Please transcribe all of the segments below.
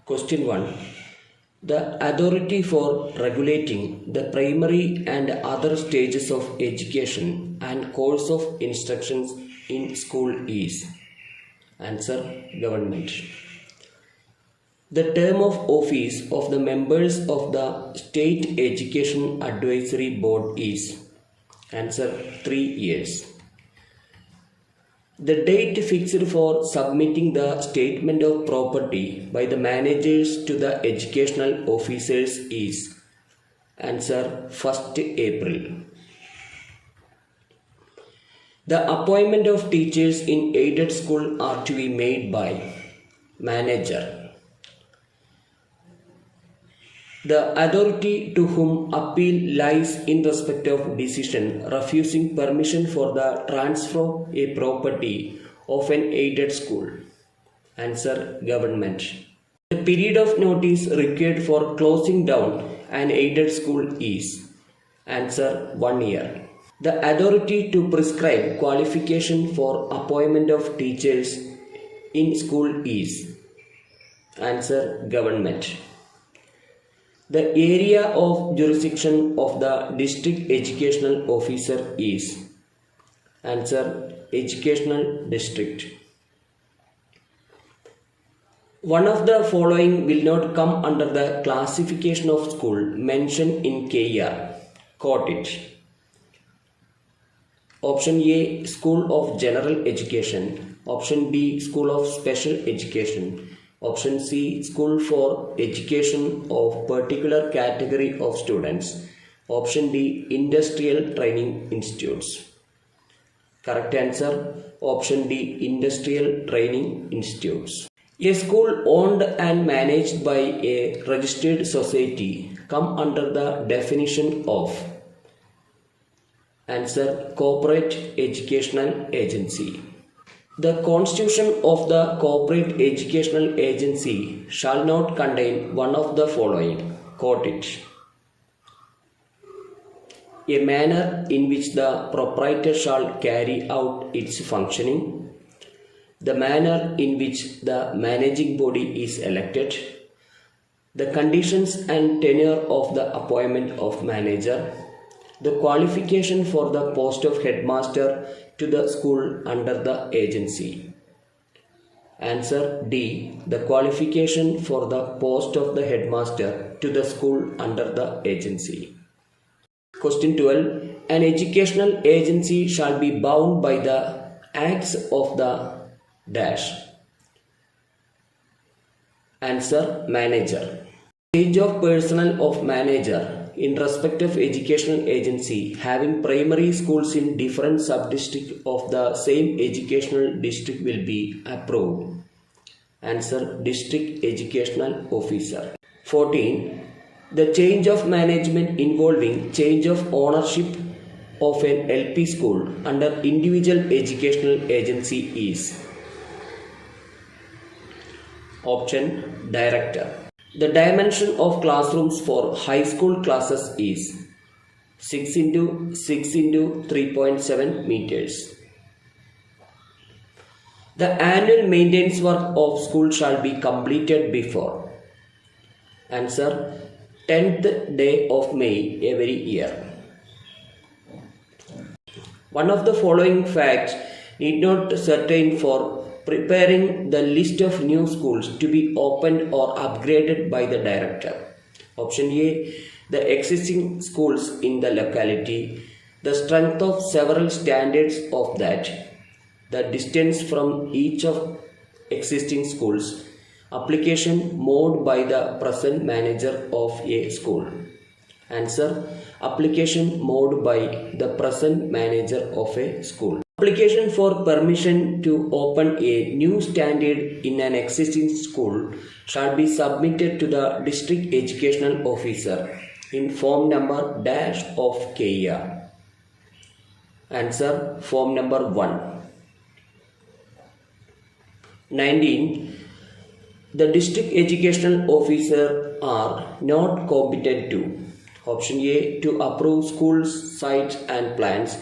Question 1. The authority for regulating the primary and other stages of education and course of instructions in school is. Answer: Government. The term of office of the members of the State Education Advisory Board is. Answer: 3 years. The date fixed for submitting the statement of property by the managers to the educational officers is. Answer: 1st April. The appointment of teachers in aided school are to be made by manager. The authority to whom appeal lies in respect of decision refusing permission for the transfer of a property of an aided school. Answer: Government. The period of notice required for closing down an aided school is. Answer: 1 year. The authority to prescribe qualification for appointment of teachers in school is. Answer: Government. The area of jurisdiction of the district educational officer is. Answer: Educational district. One of the following will not come under the classification of school mentioned in KR. Quote it. Option A, School of General Education. Option B, School of Special Education. Option C, School for Education of particular category of students. Option D, Industrial Training Institutes. Correct answer: Option D, Industrial Training Institutes. A school owned and managed by a registered society come under the definition of. Answer: Corporate Educational Agency. The constitution of the corporate educational agency shall not contain one of the following. Quote it. A manner in which the proprietor shall carry out its functioning. The manner in which the managing body is elected. The conditions and tenure of the appointment of manager. The qualification for the post of headmaster to the school under the agency. Answer D. The qualification for the post of the headmaster to the school under the agency. Question 12. An educational agency shall be bound by the acts of the dash. Answer: Manager. Change of personnel of manager in respect of educational agency having primary schools in different sub-district of the same educational district will be approved. Answer: District Educational Officer. 14. The change of management involving change of ownership of an LP school under individual educational agency is. Option: Director. The dimension of classrooms for high school classes is 6 into 6 into 3.7 meters. The annual maintenance work of school shall be completed before. Answer: 10th day of May every year. One of the following facts need not certain for preparing the list of new schools to be opened or upgraded by the director. Option A. The existing schools in the locality, the strength of several standards of that, the distance from each of existing schools, application mode by the present manager of a school. Answer: Application mode by the present manager of a school. Application for permission to open a new standard in an existing school shall be submitted to the district educational officer in form number dash of KR. Answer: Form number 1. 19. The district educational officer are not competent to. Option A. To approve schools, sites and plans,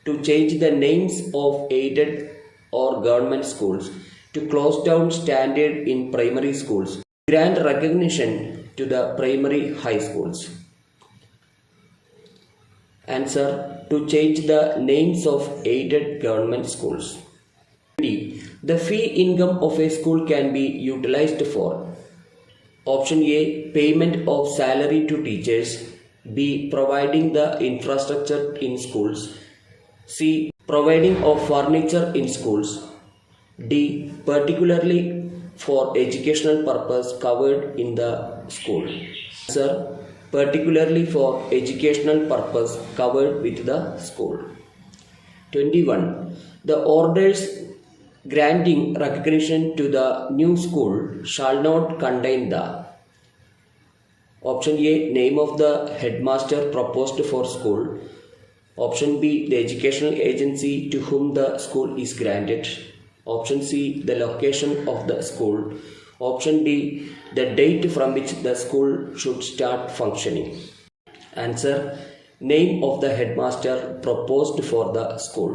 to change the names of aided or government schools, to close down standard in primary schools, grant recognition to the primary high schools. Answer: to change the names of aided government schools. D. The fee income of a school can be utilized for: option A, payment of salary to teachers; B, providing the infrastructure in schools; C, providing of furniture in schools; D, particularly for educational purpose covered in the school. Answer: particularly for educational purpose covered with the school. 21. The orders granting recognition to the new school shall not contain the: option A, name of the headmaster proposed for school; option B, the educational agency to whom the school is granted; option C, the location of the school; option D, the date from which the school should start functioning. Answer: name of the headmaster proposed for the school.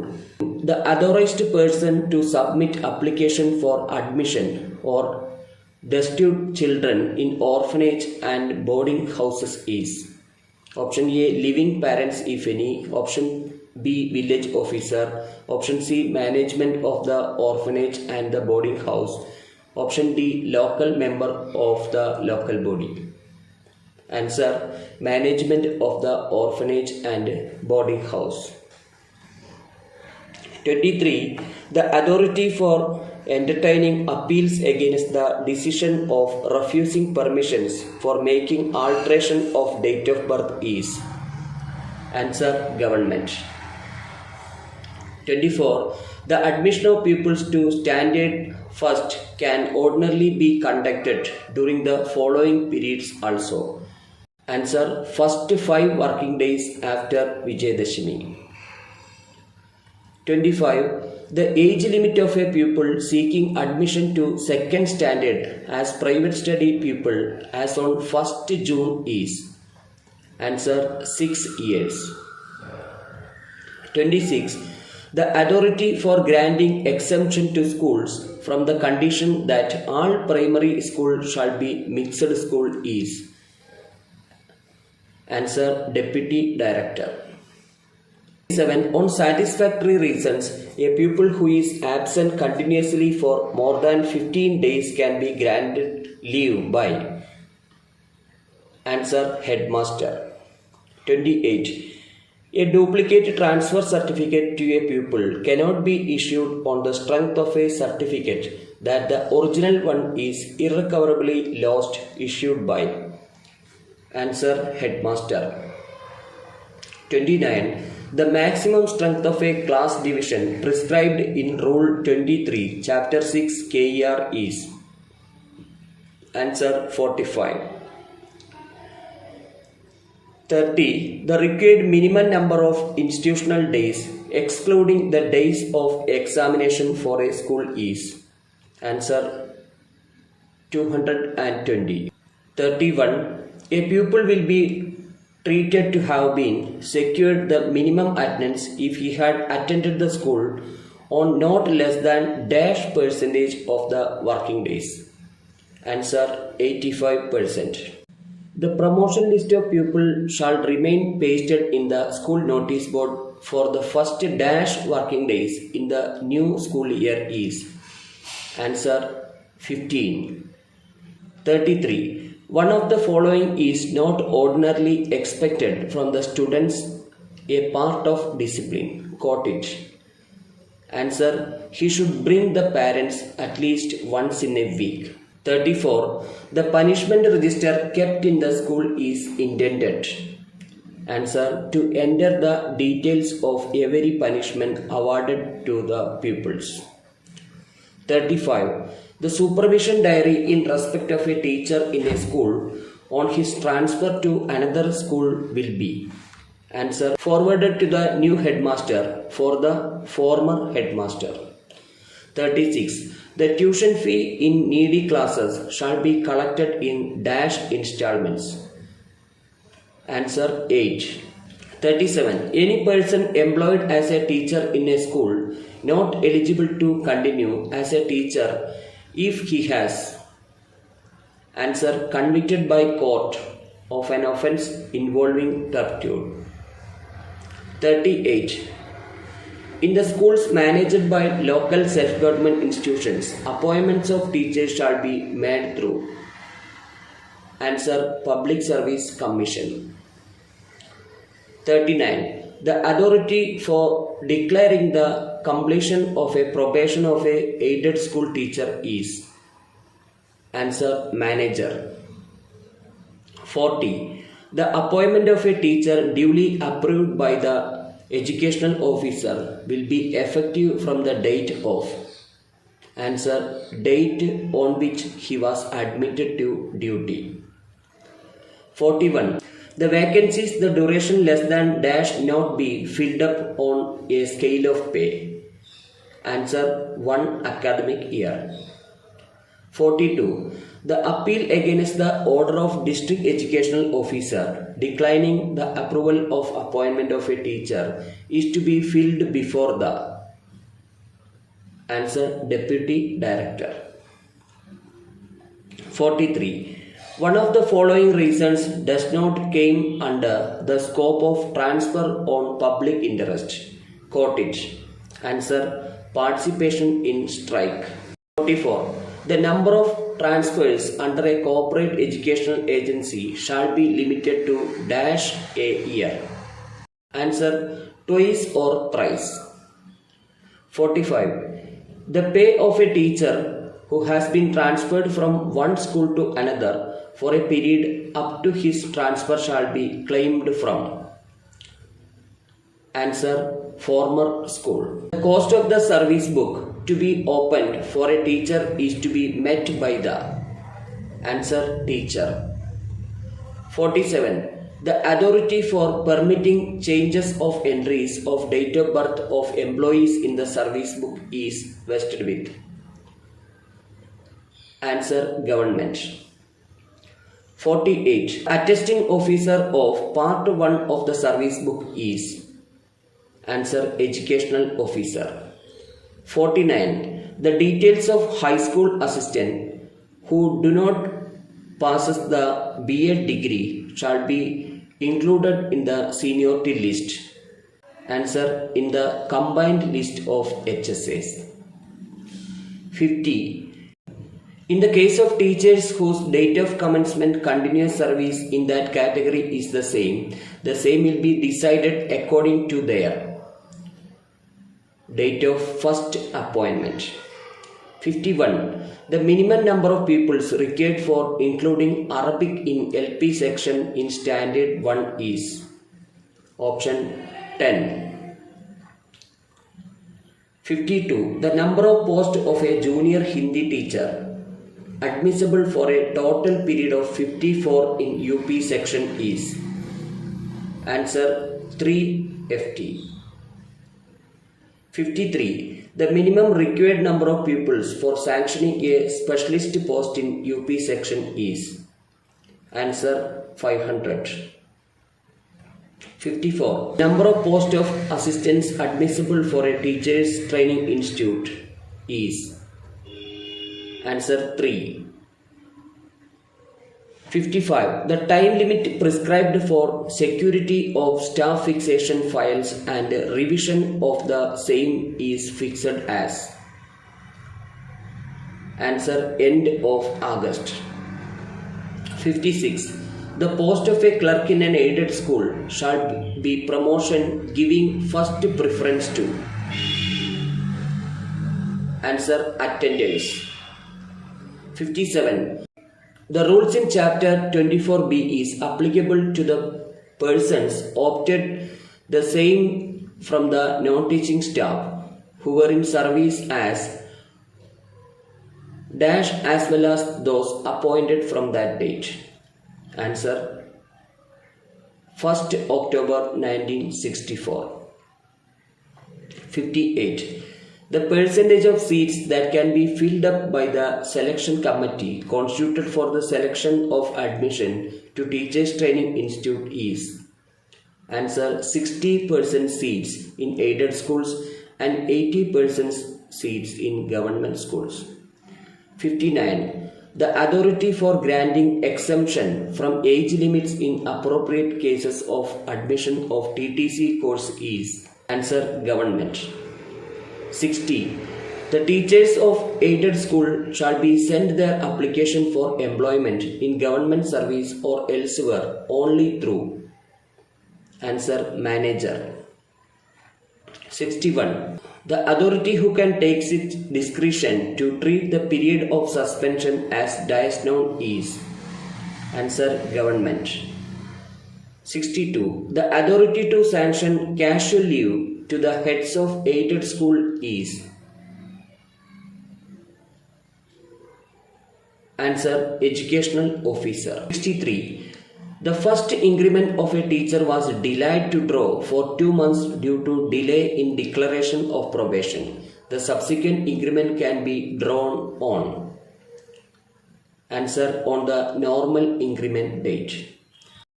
The authorized person to submit application for admission or destitute children in orphanage and boarding houses is: option A, living parents if any; option B, village officer; option C, management of the orphanage and the boarding house; option D, local member of the local body. Answer: management of the orphanage and boarding house. 23. The authority for entertaining appeals against the decision of refusing permissions for making alteration of date of birth is: answer: government. 24. The admission of pupils to standard first can ordinarily be conducted during the following periods also. Answer: first 5 working days after Vijayadashami. 25. The age limit of a pupil seeking admission to second standard as private study pupil as on 1st June is: answer: 6 years. 26. The authority for granting exemption to schools from the condition that all primary schools shall be mixed school is: answer: deputy director. 7. On satisfactory reasons, a pupil who is absent continuously for more than 15 days can be granted leave by: answer: headmaster. 28. A duplicate transfer certificate to a pupil cannot be issued on the strength of a certificate that the original one is irrecoverably lost issued by: answer: headmaster. 29. The maximum strength of a class division prescribed in Rule 23, Chapter 6 KER is: answer: 45. 30. The required minimum number of institutional days, excluding the days of examination for a school is: answer: 220. 31. A pupil will be treated to have been secured the minimum attendance if he had attended the school on not less than dash percentage of the working days. Answer: 85%. The promotion list of pupils shall remain pasted in the school notice board for the first dash working days in the new school year is: answer: 15. 33. One of the following is not ordinarily expected from the students: a part of discipline. Quote it. Answer: he should bring the parents at least once in a week. 34. The punishment register kept in the school is intended: answer: to enter the details of every punishment awarded to the pupils. 35. The supervision diary in respect of a teacher in a school on his transfer to another school will be: answer: forwarded to the new headmaster for the former headmaster. 36. The tuition fee in needy classes shall be collected in dash installments. Answer: 8. 37. Any person employed as a teacher in a school not eligible to continue as a teacher if he has: Answer: convicted by court of an offence involving turpitude. 38. In the schools managed by local self-government institutions, appointments of teachers shall be made through. Answer: Public Service Commission. 39. The authority for declaring the completion of a probation of a aided school teacher is. Answer: Manager. 40. The appointment of a teacher duly approved by the educational officer will be effective from the date of. Answer: date on which he was admitted to duty. 41. The vacancies, the duration less than dash not be filled up on a scale of pay. Answer: 1 academic year. 42. The appeal against the order of district educational officer declining the approval of appointment of a teacher is to be filed before the. Answer: Deputy Director. 43. One of the following reasons does not come under the scope of transfer on public interest. Quote it. Answer: participation in strike. 44. The number of transfers under a corporate educational agency shall be limited to dash a year. Answer: twice or thrice. 45. The pay of a teacher who has been transferred from one school to another for a period up to his transfer shall be claimed from. Answer: former school. The cost of the service book to be opened for a teacher is to be met by the. Answer: teacher. 47. The authority for permitting changes of entries of date of birth of employees in the service book is vested with. Answer: government. 48. Attesting officer of part 1 of the service book is. Answer: educational officer. 49. The details of high school assistant who do not possess the B.Ed degree shall be included in the seniority list. Answer: in the combined list of HSAs. 50. In the case of teachers whose date of commencement continuous service in that category is the same will be decided according to their date of first appointment. 51. The minimum number of pupils required for including Arabic in LP section in Standard 1 is. Option 10. 52. The number of posts of a junior Hindi teacher admissible for a total period of 54 in UP section is. Answer: 3 FT. 53. The minimum required number of pupils for sanctioning a specialist post in UP section is. Answer: 500. 54. Number of posts of assistants admissible for a teachers training institute is. Answer: 3. 55. The time limit prescribed for security of staff fixation files and revision of the same is fixed as. Answer: end of August. 56. The post of a clerk in an aided school shall be promotion giving first preference to. Answer: attendance. 57. The rules in chapter 24b is applicable to the persons opted the same from the non-teaching staff who were in service as dash as well as those appointed from that date. Answer: 1st October 1964. 58. The percentage of seats that can be filled up by the selection committee constituted for the selection of admission to Teachers Training Institute is. Answer: 60% seats in aided schools and 80% seats in government schools. 59. The authority for granting exemption from age limits in appropriate cases of admission of TTC course is answer government. 60. The teachers of aided school shall be sent their application for employment in government service or elsewhere only through answer manager. 61. The authority who can take its discretion to treat the period of suspension as dies known is answer government. 62. The authority to sanction casual leave to the heads of aided school is answer educational officer. 63. The first increment of a teacher was delayed to draw for 2 months due to delay in declaration of probation. The subsequent increment can be drawn on answer on the normal increment date.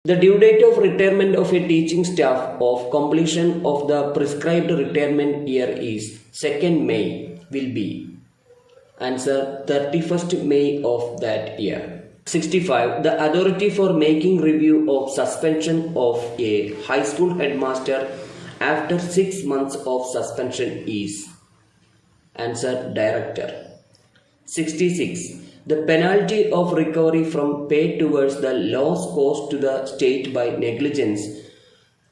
The due date of retirement of a teaching staff of completion of the prescribed retirement year is 2nd May will be answer 31st May of that year. 65. The authority for making review of suspension of a high school headmaster after 6 months of suspension is answer director. 66. The penalty of recovery from pay towards the loss caused to the state by negligence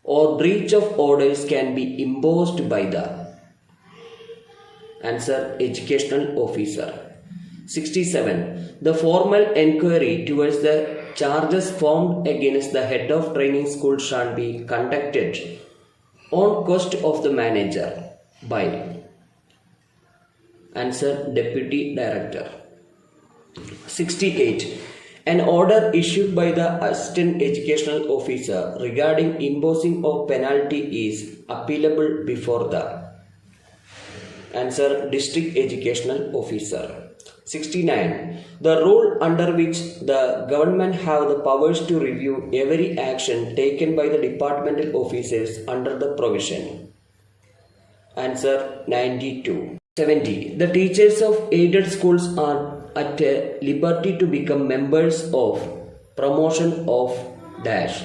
or breach of orders can be imposed by the answer educational officer. 67. The formal enquiry towards the charges formed against the head of training school shall be conducted on cost of the manager by answer deputy director. 68. An order issued by the assistant educational officer regarding imposing of penalty is appealable before the answer district educational officer. 69. The rule under which the government have the powers to review every action taken by the departmental officers under the provision. Answer 92. 70. The teachers of aided schools are at liberty to become members of promotion of dash.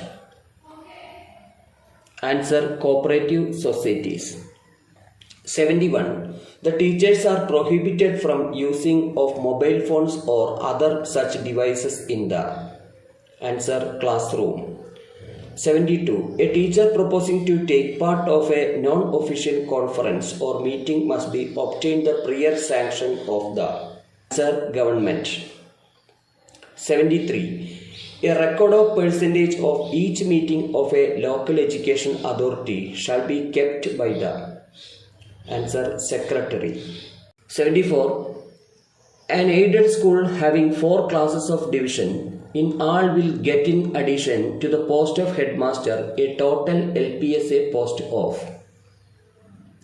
Answer cooperative societies. 71. The teachers are prohibited from using of mobile phones or other such devices in the answer classroom. 72. A teacher proposing to take part of a non-official conference or meeting must be obtained the prior sanction of the answer government. 73. A record of percentage of each meeting of a local education authority shall be kept by the answer secretary. 74. An aided school having 4 classes of division in all will get in addition to the post of headmaster a total LPSA post of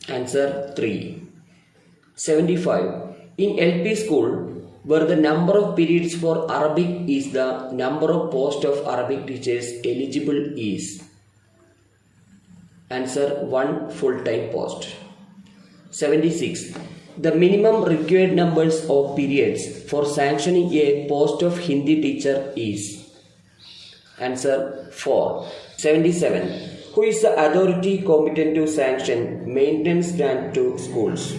answer 3. 75. In LP school where the number of periods for Arabic is the number of post of Arabic teachers eligible is answer 1 full-time post. 76. The minimum required numbers of periods for sanctioning a post of Hindi teacher is answer 4. 77. Who is the authority competent to sanction maintenance grant to schools?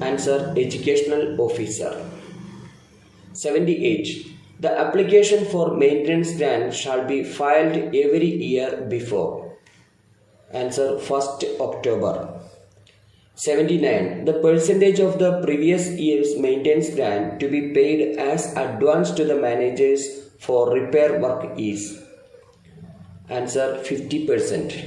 Answer educational officer. 78. The application for maintenance grant shall be filed every year before answer 1st October. 79. The percentage of the previous year's maintenance grant to be paid as advance to the managers for repair work is answer 50%.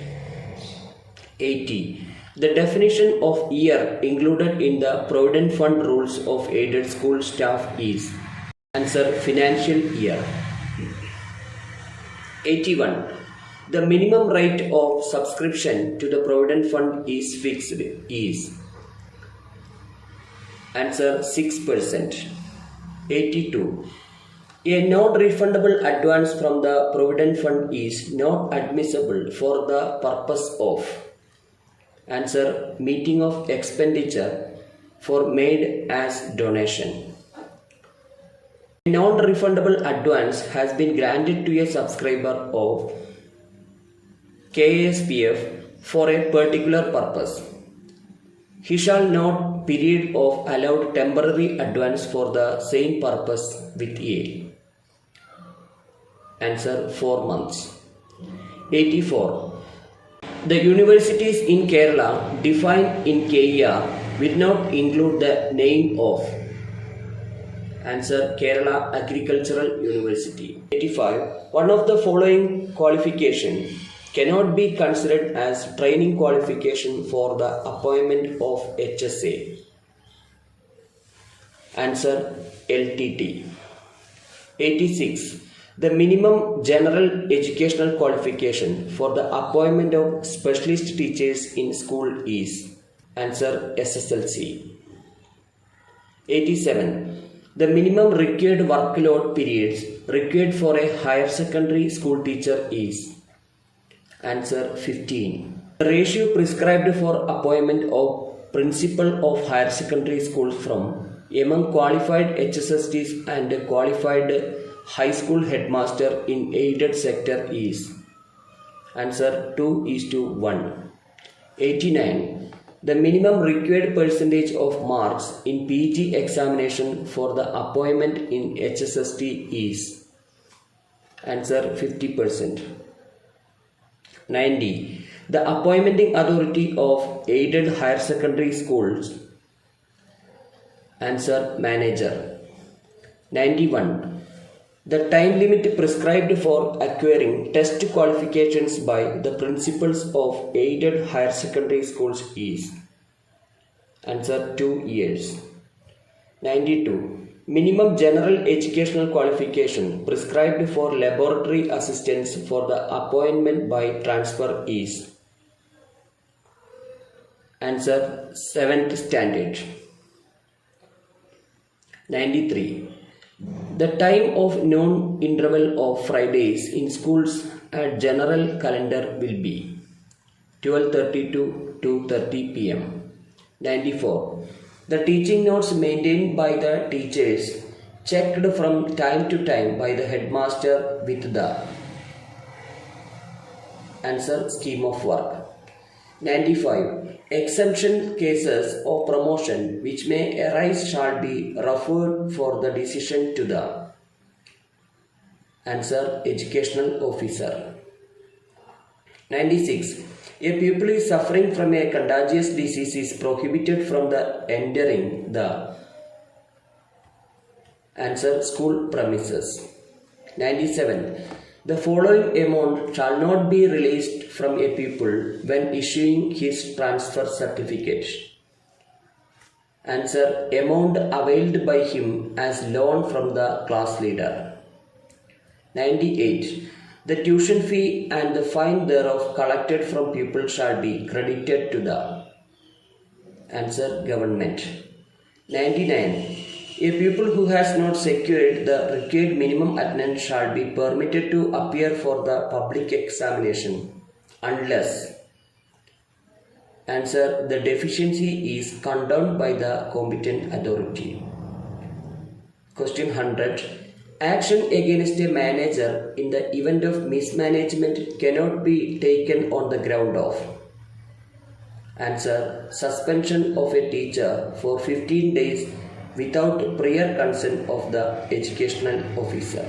80. The definition of year included in the Provident Fund rules of aided school staff is answer financial year. 81. The minimum rate of subscription to the Provident Fund is fixed is answer 6%. 82. A non-refundable advance from the Provident Fund is not admissible for the purpose of answer meeting of expenditure for made as donation. A non-refundable advance has been granted to a subscriber of KSPF for a particular purpose. He shall not period of allowed temporary advance for the same purpose with A. Answer 4 months. 84. The universities in Kerala defined in KER will not include the name of. Answer Kerala Agricultural University. 85. One of the following qualification cannot be considered as training qualification for the appointment of HSA. Answer LTT. 86. The minimum general educational qualification for the appointment of specialist teachers in school is. Answer SSLC. 87. The minimum required workload periods required for a higher secondary school teacher is. Answer 15. The ratio prescribed for appointment of principal of higher secondary schools from among qualified HSSTs and qualified high school headmaster in aided sector is. Answer 2:1. 89. The minimum required percentage of marks in PG examination for the appointment in HSST is. Answer 50%. 90. The appointing authority of aided higher secondary schools. Answer Manager. 91. The time limit prescribed for acquiring test qualifications by the principals of aided higher secondary schools is. Answer 2 years. 92. Minimum general educational qualification prescribed for laboratory assistants for the appointment by transfer is. Answer 7th standard. 93. The time of known interval of Fridays in schools at general calendar will be 12:30 to 2:30 p.m. 94. The teaching notes maintained by the teachers checked from time to time by the headmaster with the. Answer scheme of work. 95. Exemption cases of promotion which may arise shall be referred for the decision to the. Answer educational officer. 96. A pupil is suffering from a contagious disease is prohibited from the entering the. Answer school premises. 97. The following amount shall not be released from a pupil when issuing his transfer certificate. Answer amount availed by him as loan from the class leader. 98. The tuition fee and the fine thereof collected from pupil shall be credited to the. Answer government. 99. A pupil who has not secured the required minimum attendance shall be permitted to appear for the public examination unless. Answer the deficiency is condoned by the competent authority. Question 100. Action against a manager in the event of mismanagement cannot be taken on the ground of. Answer suspension of a teacher for 15 days without prior consent of the educational officer.